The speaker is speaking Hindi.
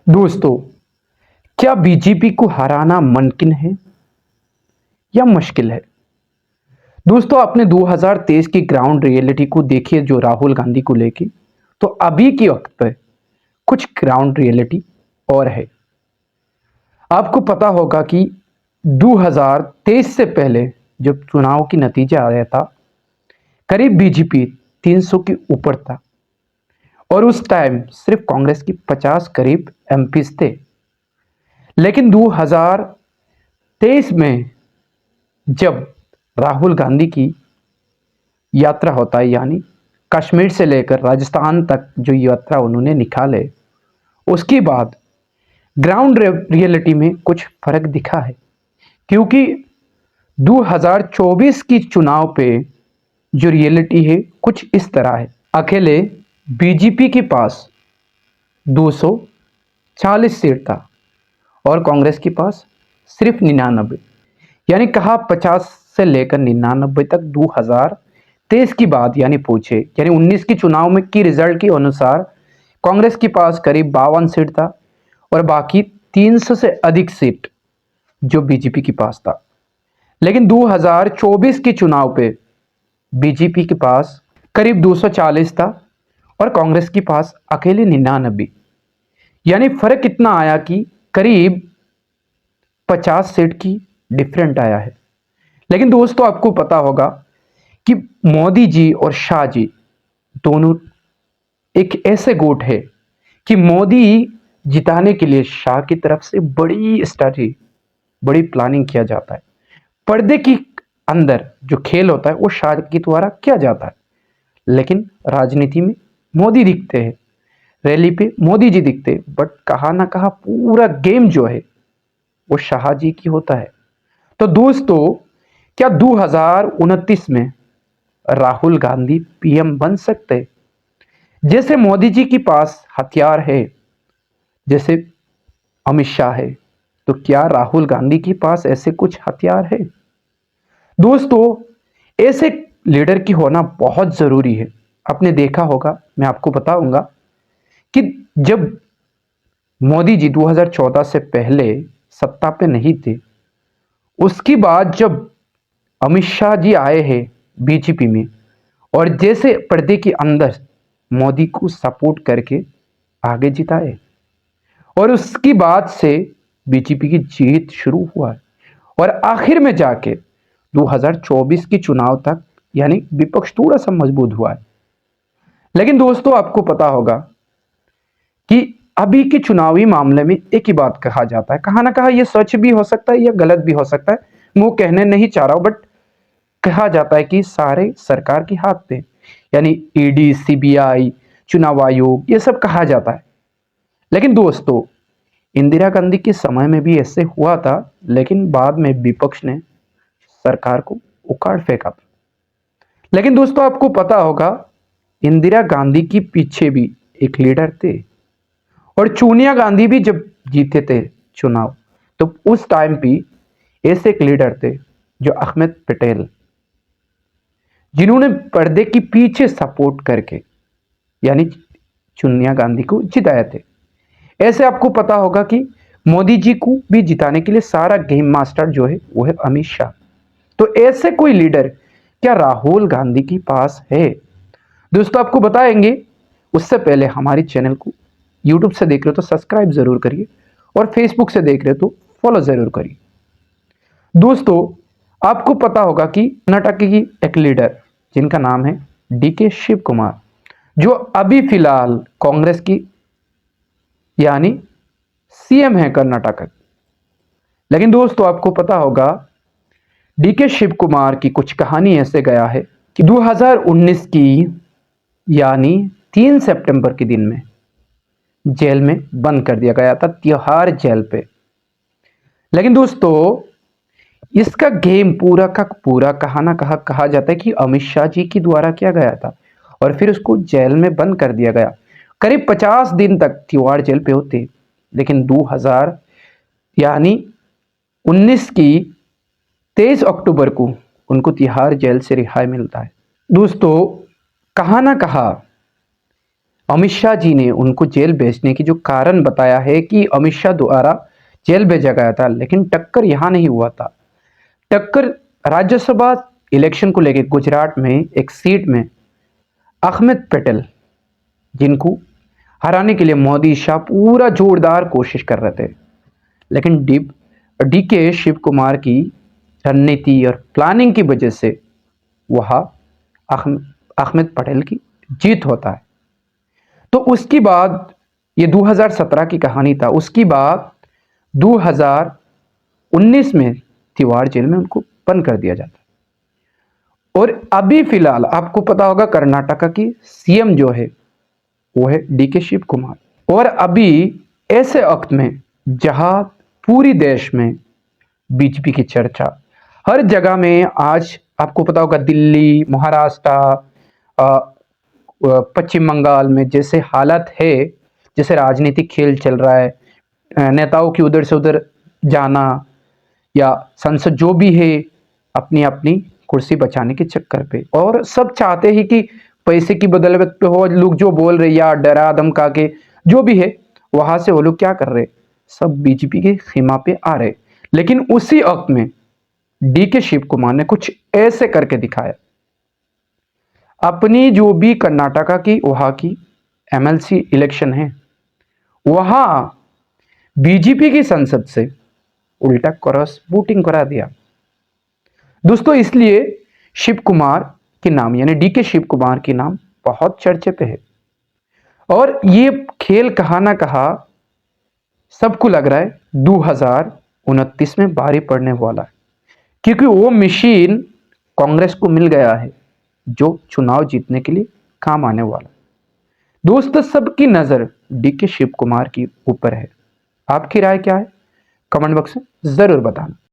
दोस्तों, क्या बीजेपी को हराना मुमकिन है या मुश्किल है? दोस्तों, आपने 2023 की ग्राउंड रियलिटी को देखिए जो राहुल गांधी को लेके, तो अभी के वक्त पे कुछ ग्राउंड रियलिटी और है। आपको पता होगा कि 2023 से पहले जब चुनाव की नतीजा आया था, करीब बीजेपी 300 के ऊपर था और उस टाइम सिर्फ कांग्रेस की 50 करीब एमपीज थे। लेकिन 2023 में जब राहुल गांधी की यात्रा होता है, यानी कश्मीर से लेकर राजस्थान तक जो यात्रा उन्होंने निकाले, उसके बाद ग्राउंड रियलिटी में कुछ फर्क दिखा है। क्योंकि 2024 की चुनाव पे जो रियलिटी है कुछ इस तरह है। अकेले बीजेपी के पास 240 सीट था और कांग्रेस के पास सिर्फ 99, यानी कहा 50 से लेकर 99 तक 2023 की बात यानी पूछे, यानी 19 की चुनाव में की रिजल्ट के अनुसार कांग्रेस के पास करीब 52 सीट था और बाकी 300 से अधिक सीट जो बीजेपी के पास था। लेकिन 2024 के चुनाव पे बीजेपी के पास करीब 240 था और कांग्रेस के पास अकेले 99, यानी फर्क इतना आया कि करीब 50 सीट की डिफरेंट आया है। लेकिन दोस्तों, आपको पता होगा कि मोदी जी और शाह जी दोनों एक ऐसे गुट है कि मोदी जिताने के लिए शाह की तरफ से बड़ी स्ट्रैटेजी, बड़ी प्लानिंग किया जाता है। पर्दे की अंदर जो खेल होता है वो शाह के द्वारा किया जाता है, लेकिन राजनीति में मोदी दिखते हैं, रैली पे मोदी जी दिखते हैं, बट कहा ना कहा पूरा गेम जो है वो शाह जी की होता है। तो दोस्तों, क्या 2029 में राहुल गांधी पीएम बन सकते? जैसे मोदी जी के पास हथियार है, जैसे अमित शाह है, तो क्या राहुल गांधी के पास ऐसे कुछ हथियार है? दोस्तों, ऐसे लीडर की होना बहुत जरूरी है। आपने देखा होगा, मैं आपको बताऊंगा कि जब मोदी जी 2014 से पहले सत्ता पे नहीं थे, उसके बाद जब अमित शाह जी आए हैं बीजेपी में और जैसे पर्दे के अंदर मोदी को सपोर्ट करके आगे जिताए और उसकी बाद से बीजेपी की जीत शुरू हुआ है और आखिर में जाके 2024 की चुनाव तक यानी विपक्ष थोड़ा सा मजबूत हुआ है। लेकिन दोस्तों, आपको पता होगा कि अभी के चुनावी मामले में एक ही बात कहा जाता है, कहा ना कहा ये सच भी हो सकता है या गलत भी हो सकता है, मैं वो कहने नहीं चाह रहा हूं, बट कहा जाता है कि सारे सरकार के हाथ पे, यानी ईडी, सीबीआई, चुनाव आयोग, ये सब कहा जाता है। लेकिन दोस्तों, इंदिरा गांधी के समय में भी ऐसे हुआ था, लेकिन बाद में विपक्ष ने सरकार को उखाड़ फेंका था। लेकिन दोस्तों, आपको पता होगा इंदिरा गांधी के पीछे भी एक लीडर थे और सोनिया गांधी भी जब जीते थे चुनाव, तो उस टाइम भी ऐसे एक लीडर थे जो अहमद पटेल, जिन्होंने पर्दे के पीछे सपोर्ट करके यानी सोनिया गांधी को जिताए थे। ऐसे आपको पता होगा कि मोदी जी को भी जिताने के लिए सारा गेम मास्टर जो है वो है अमित शाह। तो ऐसे कोई लीडर क्या राहुल गांधी के पास है? दोस्तों, आपको बताएंगे। उससे पहले हमारे चैनल को यूट्यूब से देख रहे हो तो सब्सक्राइब जरूर करिए और फेसबुक से देख रहे हो तो फॉलो जरूर करिए। दोस्तों, आपको पता होगा कि कर्नाटक की एक लीडर जिनका नाम है डीके शिव कुमार, जो अभी फिलहाल कांग्रेस की यानी सीएम है कर्नाटक। लेकिन दोस्तों, आपको पता होगा डीके शिव कुमार की कुछ कहानी ऐसे गया है कि 2019 की यानी 3 सितंबर के दिन में जेल में बंद कर दिया गया था, तिहाड़ जेल पे। लेकिन दोस्तों, इसका गेम पूरा का पूरा कहा ना कहा जाता है कि अमित शाह जी के द्वारा किया गया था और फिर उसको जेल में बंद कर दिया गया। करीब 50 दिन तक तिहाड़ जेल पे होते, लेकिन 2000 यानी 19 की 23 अक्टूबर को उनको तिहाड़ जेल से रिहाई मिलता है। दोस्तों, कहा ना कहा अमित शाह जी ने उनको जेल भेजने की जो कारण बताया है कि अमित शाह द्वारा जेल भेजा गया था, लेकिन टक्कर यहां नहीं हुआ था। टक्कर राज्यसभा इलेक्शन को लेकर गुजरात में एक सीट में अहमद पटेल, जिनको हराने के लिए मोदी शाह पूरा जोरदार कोशिश कर रहे थे, लेकिन डी के शिव कुमार की रणनीति और प्लानिंग की वजह से वह अहमद पटेल की जीत होता है। तो उसके बाद ये 2017 की कहानी था। उसके बाद 2019 में तिहाड़ जेल में उनको बंद कर दिया जाता है। और अभी फिलहाल आपको पता होगा कर्नाटका की सीएम जो है वो है डी के शिव कुमार। और अभी ऐसे वक्त में जहां पूरी देश में बीजेपी की चर्चा हर जगह में, आज आपको पता होगा दिल्ली, महाराष्ट्र, पश्चिम बंगाल में जैसे हालत है, जैसे राजनीतिक खेल चल रहा है, नेताओं की उधर से उधर जाना या संसद जो भी है अपनी अपनी कुर्सी बचाने के चक्कर पे, और सब चाहते हैं कि पैसे की बदौलत पे हो, लोग जो बोल रहे या डरा धमका के जो भी है वहां से वो लोग क्या कर रहे, सब बीजेपी के खेमा पे आ रहे। लेकिन उसी वक्त में डी के शिव कुमार ने कुछ ऐसे करके दिखाया। अपनी जो भी कर्नाटका की वहां की एमएलसी इलेक्शन है, वहां बीजेपी की संसद से उल्टा क्रॉस वोटिंग करा दिया दोस्तों। इसलिए शिव कुमार के नाम यानी डी के शिव कुमार के नाम बहुत चर्चे पे है। और ये खेल कहा ना कहा सबको लग रहा है 2029 में भारी पड़ने वाला है, क्योंकि वो मशीन कांग्रेस को मिल गया है जो चुनाव जीतने के लिए काम आने वाला है। दोस्तों, सबकी नजर डी के शिव कुमार के ऊपर है। आपकी राय क्या है? कमेंट बॉक्स में जरूर बताना।